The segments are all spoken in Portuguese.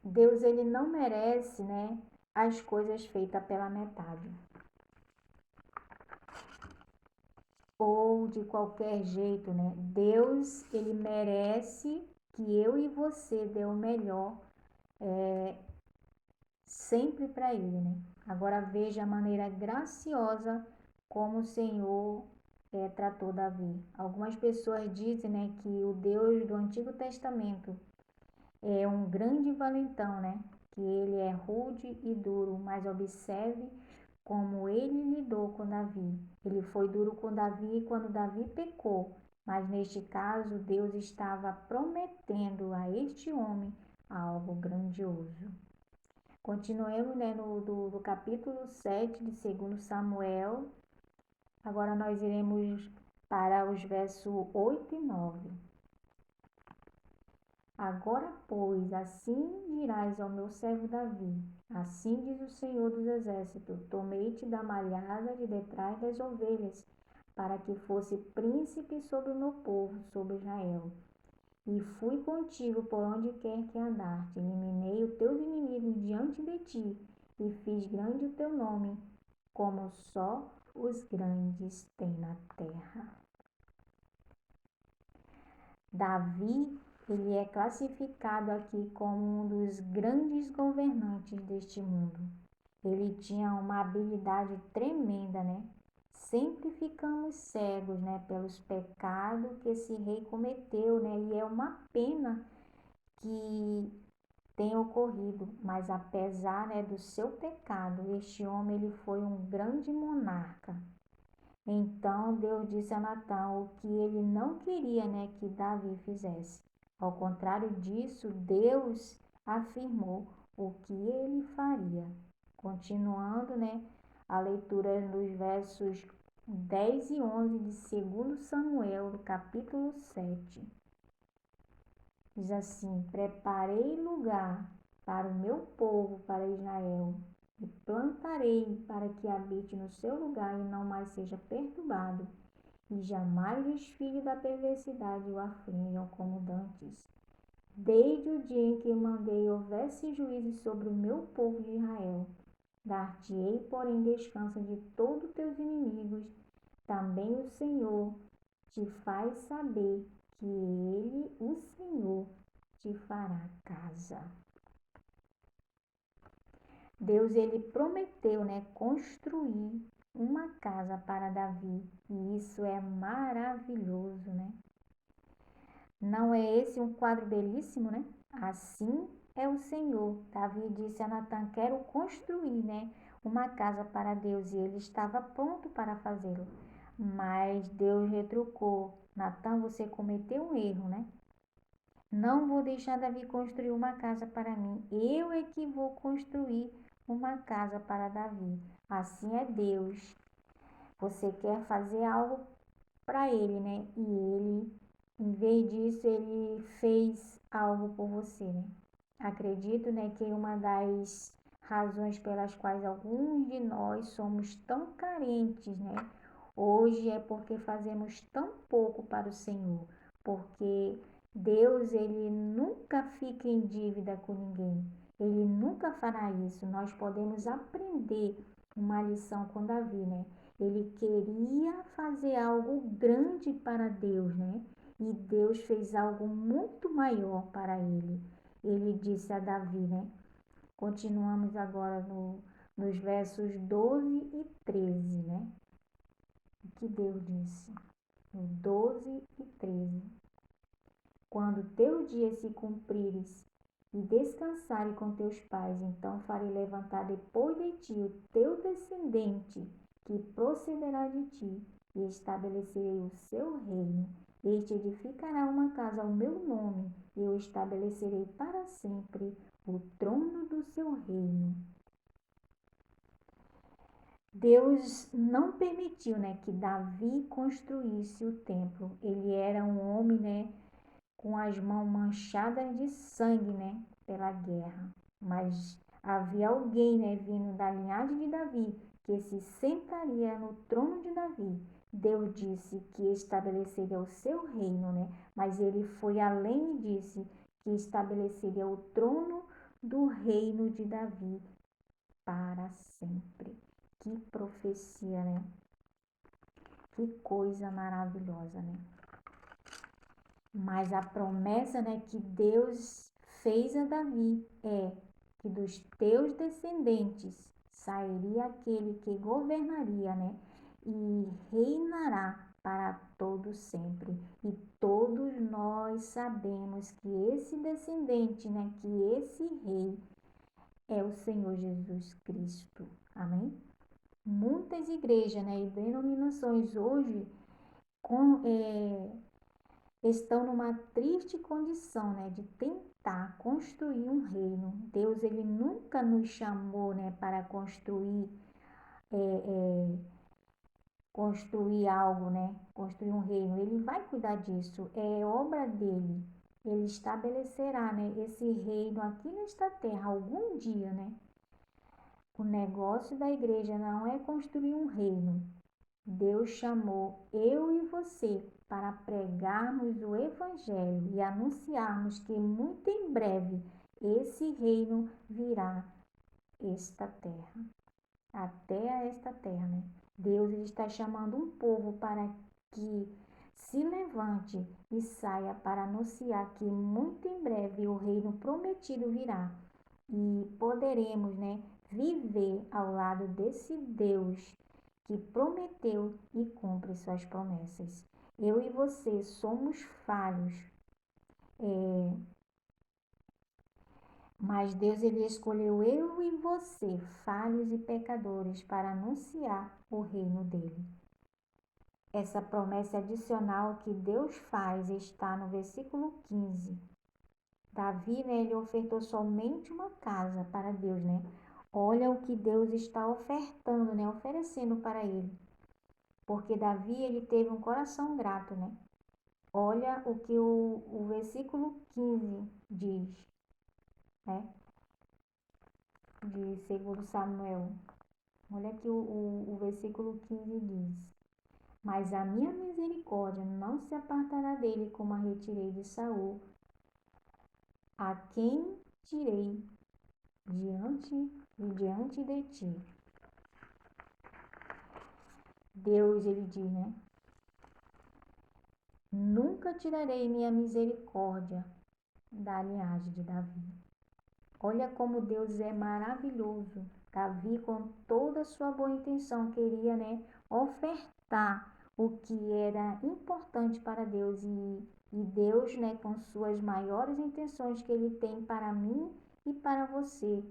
Deus, ele não merece, né, as coisas feitas pela metade. Ou de qualquer jeito, né? Deus, ele merece que eu e você dê o melhor sempre para ele, né? Agora veja a maneira graciosa como o Senhor tratou Davi. Algumas pessoas dizem, né, que o Deus do Antigo Testamento é um grande valentão, né? Que ele é rude e duro, mas observe como ele lidou com Davi. Ele foi duro com Davi quando Davi pecou, mas neste caso Deus estava prometendo a este homem algo grandioso. Continuemos, né, do capítulo 7 de 2 Samuel. Agora nós iremos para os versos 8 e 9. Agora, pois, assim dirás ao meu servo Davi: assim diz o Senhor dos Exércitos: tomei-te da malhada de detrás das ovelhas, para que fosse príncipe sobre o meu povo, sobre Israel. E fui contigo por onde quer que andaste, eliminei os teus inimigos diante de ti, e fiz grande o teu nome, como só os grandes têm na terra. Davi, ele é classificado aqui como um dos grandes governantes deste mundo. Ele tinha uma habilidade tremenda, né? Sempre ficamos cegos, né, pelos pecados que esse rei cometeu, né? E é uma pena que tenha ocorrido, mas apesar, né, do seu pecado, este homem ele foi um grande monarca. Então Deus disse a Natã o que ele não queria, né, que Davi fizesse. Ao contrário disso, Deus afirmou o que ele faria. Continuando, né, a leitura nos versos 10 e 11 de 2 Samuel, do capítulo 7. Diz assim: preparei lugar para o meu povo, para Israel, e plantarei para que habite no seu lugar e não mais seja perturbado, e jamais os filhos da perversidade o aflijam como dantes. Desde o dia em que mandei houvesse juízo sobre o meu povo de Israel, dar-te-ei, porém, descanso de todos teus inimigos. Também o Senhor te faz saber que ele, o Senhor, te fará casa. Deus, ele prometeu, né, construir uma casa para Davi, e isso é maravilhoso, né? Não é esse um quadro belíssimo, né? Assim é o Senhor. Davi disse a Natã: quero construir, né, uma casa para Deus, e ele estava pronto para fazê-lo. Mas Deus retrucou: Natã, você cometeu um erro, né? Não vou deixar Davi construir uma casa para mim. Eu é que vou construir uma casa para Davi. Assim é Deus. Você quer fazer algo para ele, né? E ele, em vez disso, ele fez algo por você, né? Acredito, né, que uma das razões pelas quais alguns de nós somos tão carentes, né, hoje é porque fazemos tão pouco para o Senhor, porque Deus, ele nunca fica em dívida com ninguém. Ele nunca fará isso. Nós podemos aprender uma lição com Davi, né? Ele queria fazer algo grande para Deus, né? E Deus fez algo muito maior para ele. Ele disse a Davi, né? Continuamos agora nos versos 12 e 13, né? O que Deus disse? No 12 e 13. Quando teu dia se cumprires e descansares com teus pais, então farei levantar depois de ti o teu descendente, que procederá de ti, e estabelecerei o seu reino. Este edificará uma casa ao meu nome, e eu estabelecerei para sempre o trono do seu reino. Deus não permitiu, né, que Davi construísse o templo. Ele era um homem, né, com as mãos manchadas de sangue, né, pela guerra. Mas havia alguém, né, vindo da linhagem de Davi, que se sentaria no trono de Davi. Deus disse que estabeleceria o seu reino, né? Mas ele foi além e disse que estabeleceria o trono do reino de Davi para sempre. Que profecia, né? Que coisa maravilhosa, né? Mas a promessa, né, que Deus fez a Davi é que dos teus descendentes sairia aquele que governaria, né, e reinará para todo sempre. E todos nós sabemos que esse descendente, né, que esse rei é o Senhor Jesus Cristo. Amém? Muitas igrejas, né, e denominações hoje estão numa triste condição, né, de tentar construir um reino. Deus, ele nunca nos chamou, né, para construir algo, né, construir um reino. Ele vai cuidar disso, é obra dele. Ele estabelecerá, né, esse reino aqui nesta terra algum dia, né. O negócio da igreja não é construir um reino. Deus chamou eu e você para pregarmos o Evangelho e anunciarmos que muito em breve esse reino virá esta terra, até a esta terra, né? Deus está chamando um povo para que se levante e saia para anunciar que muito em breve o reino prometido virá e poderemos, né, viver ao lado desse Deus que prometeu e cumpre suas promessas. Eu e você somos falhos, mas Deus, ele escolheu eu e você, falhos e pecadores, para anunciar o reino dele. Essa promessa adicional que Deus faz está no versículo 15. Davi, né, ele ofertou somente uma casa para Deus, né? Olha o que Deus está ofertando, né? Oferecendo para ele. Porque Davi, ele teve um coração grato, né? Olha o que o versículo 15 diz, né? De 2 Samuel. Olha que o versículo 15 diz: Mas a minha misericórdia não se apartará dele, como a retirei de Saul, a quem tirei diante de ti. Deus, ele diz, né? Nunca tirarei minha misericórdia da linhagem de Davi. Olha como Deus é maravilhoso. Davi, com toda a sua boa intenção, queria, né, ofertar o que era importante para Deus. E Deus, né, com suas maiores intenções que ele tem para mim e para você,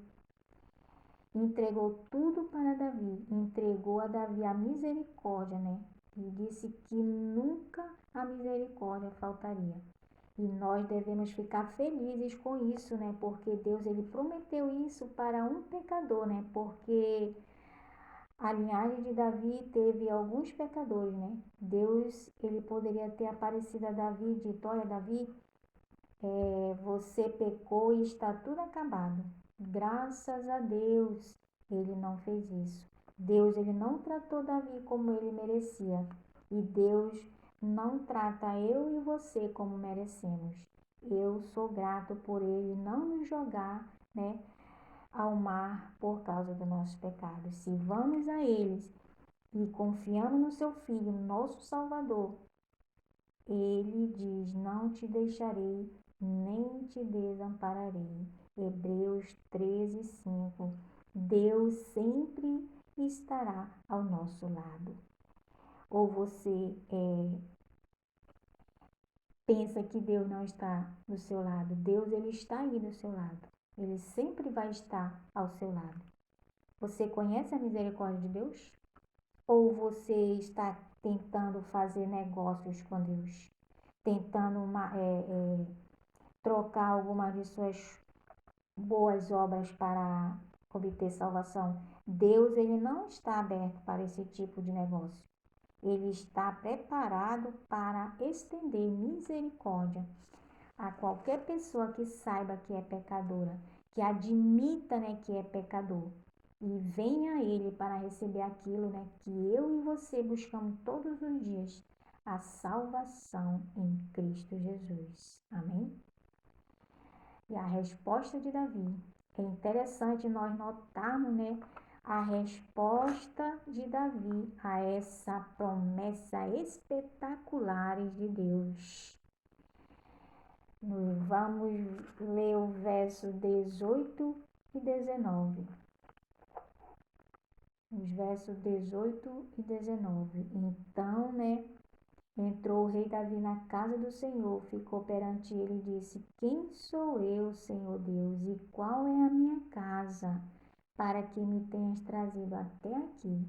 entregou tudo para Davi, entregou a Davi a misericórdia, né? E disse que nunca a misericórdia faltaria. E nós devemos ficar felizes com isso, né? Porque Deus, ele prometeu isso para um pecador, né? Porque a linhagem de Davi teve alguns pecadores, né? Deus, ele poderia ter aparecido a Davi e dito: olha, Davi, você pecou e está tudo acabado. Graças a Deus, ele não fez isso. Deus, ele não tratou Davi como ele merecia. E Deus não trata eu e você como merecemos. Eu sou grato por ele não nos jogar, né, ao mar por causa dos nossos pecados. Se vamos a eles e confiamos no seu Filho, nosso Salvador, ele diz: não te deixarei, nem te desampararei. Hebreus 13, 5. Deus sempre estará ao nosso lado. Ou você pensa que Deus não está do seu lado? Deus, ele está aí do seu lado. Ele sempre vai estar ao seu lado. Você conhece a misericórdia de Deus? Ou você está tentando fazer negócios com Deus? Tentando trocar algumas de suas boas obras para obter salvação? Deus, ele não está aberto para esse tipo de negócio. Ele está preparado para estender misericórdia a qualquer pessoa que saiba que é pecadora, que admita, né, que é pecador e venha a ele para receber aquilo, né, que eu e você buscamos todos os dias, a salvação em Cristo Jesus. Amém? E a resposta de Davi é interessante nós notarmos, né, a resposta de Davi a essa promessa espetacular de Deus. Vamos ler o verso 18 e 19. Os versos 18 e 19. Então, né, entrou o rei Davi na casa do Senhor, ficou perante ele e disse: Quem sou eu, Senhor Deus, e qual é a minha casa, para que me tenhas trazido até aqui?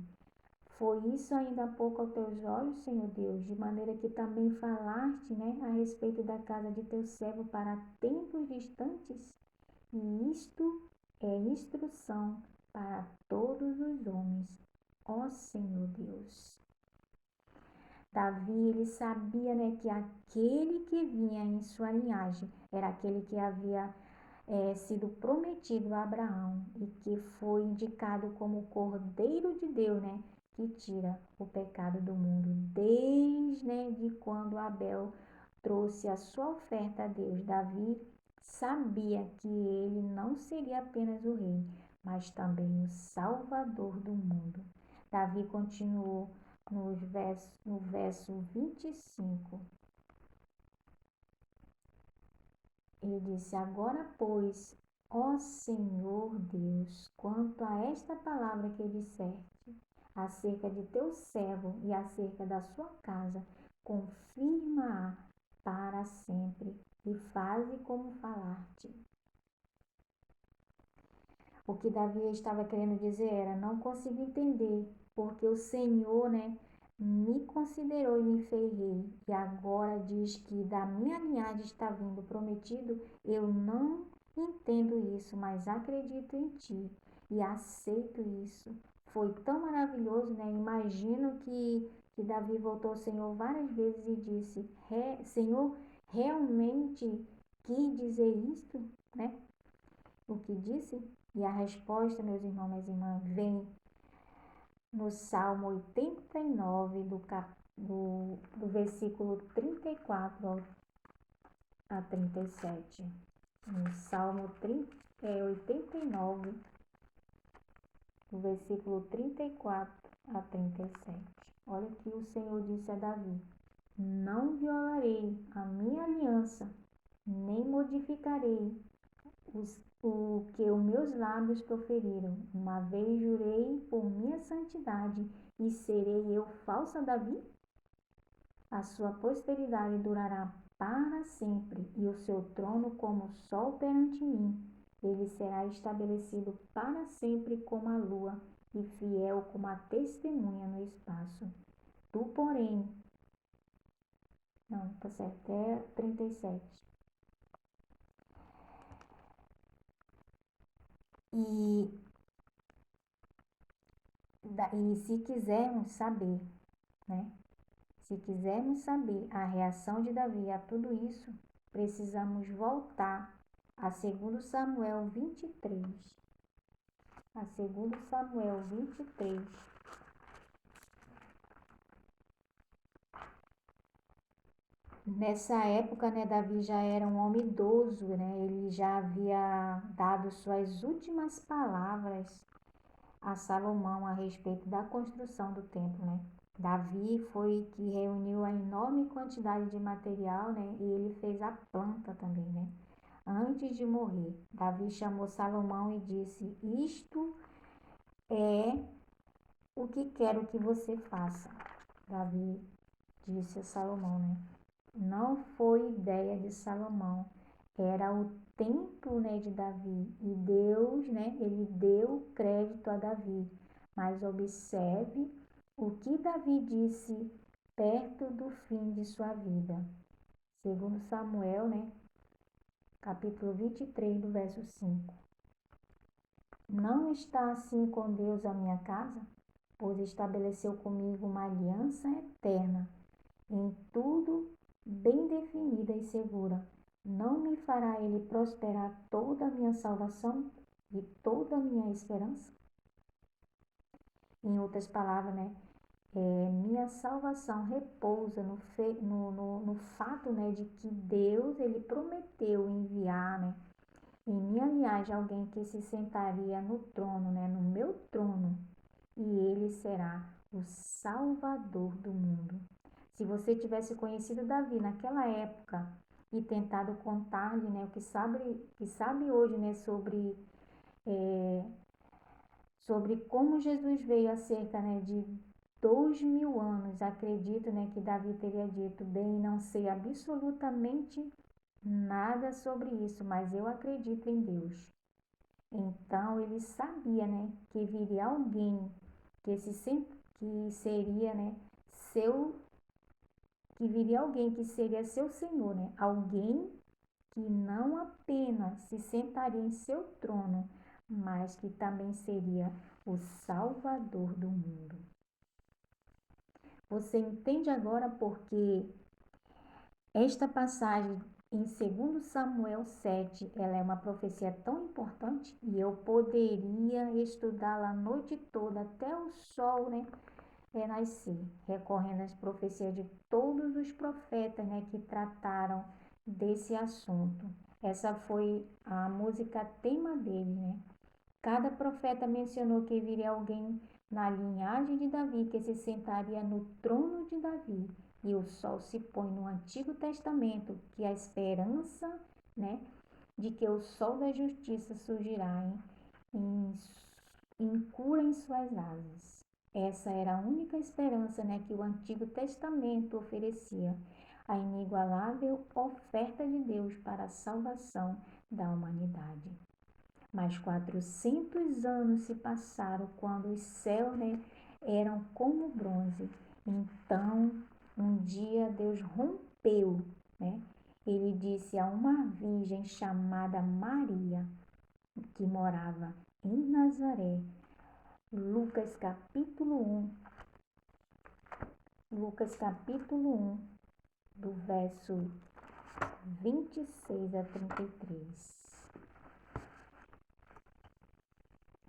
Foi isso ainda há pouco aos teus olhos, Senhor Deus, de maneira que também falaste, né, a respeito da casa de teu servo para tempos distantes? E isto é instrução para todos os homens, ó Senhor Deus. Davi, ele sabia, né, que aquele que vinha em sua linhagem era aquele que havia sido prometido a Abraão e que foi indicado como o Cordeiro de Deus, né, que tira o pecado do mundo, desde, né, de quando Abel trouxe a sua oferta a Deus. Davi sabia que ele não seria apenas o rei, mas também o Salvador do mundo. Davi continuou no verso 25. Ele disse: Agora, pois, ó Senhor Deus, quanto a esta palavra que disseste acerca de teu servo e acerca da sua casa, confirma-a para sempre e faze como falaste. O que Davi estava querendo dizer era: não consigo entender, porque o Senhor, né, me considerou e me fez rei, e agora diz que da minha linhagem está vindo prometido. Eu não entendo isso, mas acredito em ti e aceito isso. Foi tão maravilhoso, né? Imagino que Davi voltou ao Senhor várias vezes e disse: Senhor, realmente quis dizer isto, né? O que disse? E a resposta, meus irmãos, minhas irmãs, vem no Salmo 89, do versículo 34 a 37. No Salmo 89, do versículo 34 a 37. Olha o que o Senhor disse a Davi: Não violarei a minha aliança, nem modificarei o que os meus lábios proferiram. Uma vez jurei por minha santidade, e serei eu falsa, Davi? A sua posteridade durará para sempre, e o seu trono como o sol perante mim. Ele será estabelecido para sempre como a lua, e fiel como a testemunha no espaço. Tu, porém, não, tá certo, é 37. E se quisermos saber, né? Se quisermos saber a reação de Davi a tudo isso, precisamos voltar a 2 Samuel 23. A 2 Samuel 23. Nessa época, né, Davi já era um homem idoso, né? Ele já havia dado suas últimas palavras a Salomão a respeito da construção do templo, né? Davi foi que reuniu a enorme quantidade de material, né? E ele fez a planta também, né? Antes de morrer, Davi chamou Salomão e disse: Isto é o que quero que você faça. Davi disse a Salomão, né? Não foi ideia de Salomão, era o templo, né, de Davi, e Deus, né, ele deu crédito a Davi. Mas observe o que Davi disse perto do fim de sua vida. Segundo Samuel, né, capítulo 23, do verso 5. Não está assim com Deus a minha casa? Pois estabeleceu comigo uma aliança eterna, em tudo bem definida e segura. Não me fará ele prosperar toda a minha salvação e toda a minha esperança? Em outras palavras, né? Minha salvação repousa no fato, né, de que Deus, ele prometeu enviar, né, em minha linhagem alguém que se sentaria no trono, né, no meu trono, e ele será o Salvador do mundo. Se você tivesse conhecido Davi naquela época e tentado contar-lhe, né, o que sabe hoje, né, sobre como Jesus veio há cerca, né, de 2000 anos, acredito, né, que Davi teria dito: bem, não sei absolutamente nada sobre isso, mas eu acredito em Deus. Então ele sabia, né, que viria alguém que seria, né, seu que viria alguém que seria seu Senhor, né? Alguém que não apenas se sentaria em seu trono, mas que também seria o Salvador do mundo. Você entende agora porque esta passagem em 2 Samuel 7, ela é uma profecia tão importante e eu poderia estudá-la a noite toda até o sol, né, renascer, recorrendo às profecias de todos os profetas, né, que trataram desse assunto. Essa foi a música tema dele, né? Cada profeta mencionou que viria alguém na linhagem de Davi que se sentaria no trono de Davi. E o sol se põe no Antigo Testamento, que a esperança, né, de que o sol da justiça surgirá em cura em suas asas. Essa era a única esperança, né, que o Antigo Testamento oferecia, a inigualável oferta de Deus para a salvação da humanidade. Mas 400 anos se passaram quando os céus, né, eram como bronze. Então, um dia Deus rompeu, né? Ele disse a uma virgem chamada Maria, que morava em Nazaré. Lucas capítulo 1, Lucas capítulo 1, do verso 26 a 33.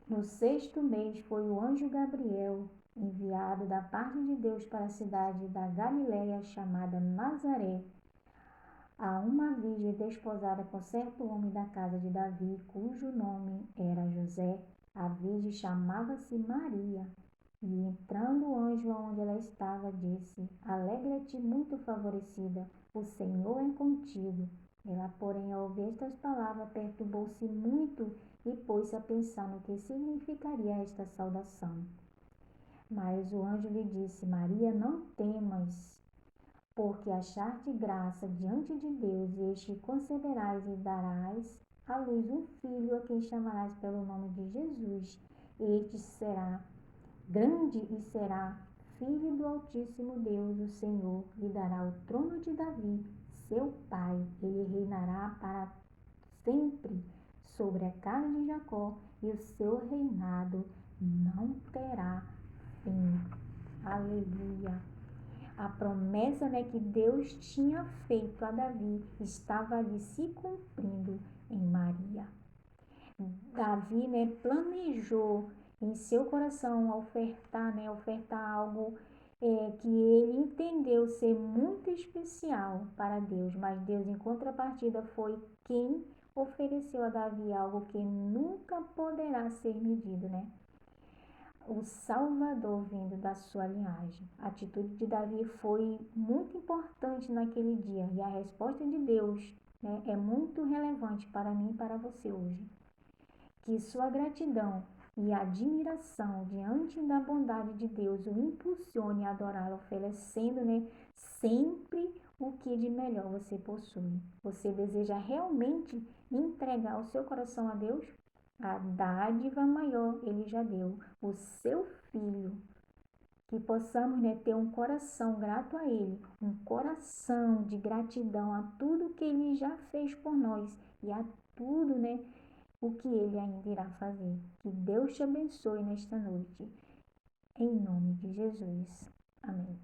No 6º mês foi o anjo Gabriel, enviado da parte de Deus para a cidade da Galiléia chamada Nazaré, a uma virgem desposada com certo homem da casa de Davi, cujo nome era José. A virgem chamava-se Maria. E entrando o anjo aonde ela estava, disse: Alegra-te, muito favorecida, o Senhor é contigo. Ela, porém, ao ouvir estas palavras, perturbou-se muito e pôs-se a pensar no que significaria esta saudação. Mas o anjo lhe disse: Maria, não temas, porque achaste graça diante de Deus, e este conceberás e darás à luz um filho, a quem chamarás pelo nome de Jesus. Este será grande e será filho do Altíssimo Deus, o Senhor lhe dará o trono de Davi, seu pai. Ele reinará para sempre sobre a casa de Jacó, e o seu reinado não terá fim. Aleluia. A promessa, né, que Deus tinha feito a Davi estava ali se cumprindo em Maria. Davi, né, planejou em seu coração ofertar algo que ele entendeu ser muito especial para Deus, mas Deus, em contrapartida, foi quem ofereceu a Davi algo que nunca poderá ser medido, né? O Salvador vindo da sua linhagem. A atitude de Davi foi muito importante naquele dia e a resposta de Deus, né, é muito relevante para mim e para você hoje. Que sua gratidão e admiração diante da bondade de Deus o impulsione a adorá-lo, oferecendo, né, sempre o que de melhor você possui. Você deseja realmente entregar o seu coração a Deus? A dádiva maior ele já deu, o seu Filho. Que possamos, né, ter um coração grato a Ele, um coração de gratidão a tudo que Ele já fez por nós e a tudo, né, o que Ele ainda irá fazer. Que Deus te abençoe nesta noite. Em nome de Jesus. Amém.